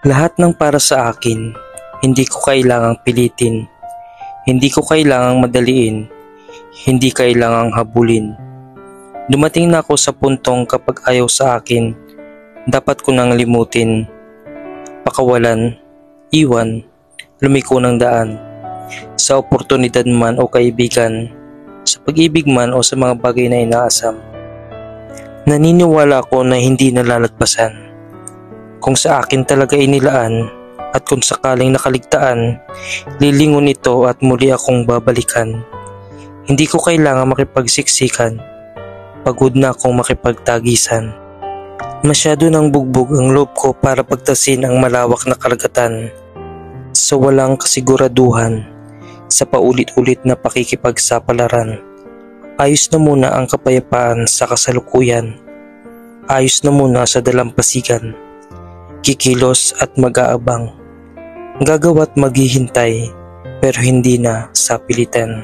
Lahat ng para sa akin, hindi ko kailangang pilitin, hindi ko kailangang madaliin, hindi kailangang habulin. Dumating na ako sa puntong kapag ayaw sa akin, dapat ko nang limutin, pakawalan, iwan, lumiko ng daan. Sa oportunidad man o kaibigan, sa pag-ibig man o sa mga bagay na inaasam. Naniniwala ako na hindi nalalagpasan. Kung sa akin talaga inilaan at kung sakaling nakaligtaan, lilingon ito at muli akong babalikan. Hindi ko kailangan makipagsiksikan, pagod na akong makipagtagisan. Masyado ng bugbog ang loob ko para pagtasin ang malawak na karagatan. Sa walang kasiguraduhan, sa paulit-ulit na pakikipagsapalaran. Ayos na muna ang kapayapaan sa kasalukuyan. Ayos na muna sa dalampasigan. Kikilos at mag-aabang. Gagawa't maghihintay pero hindi na sa pilitan.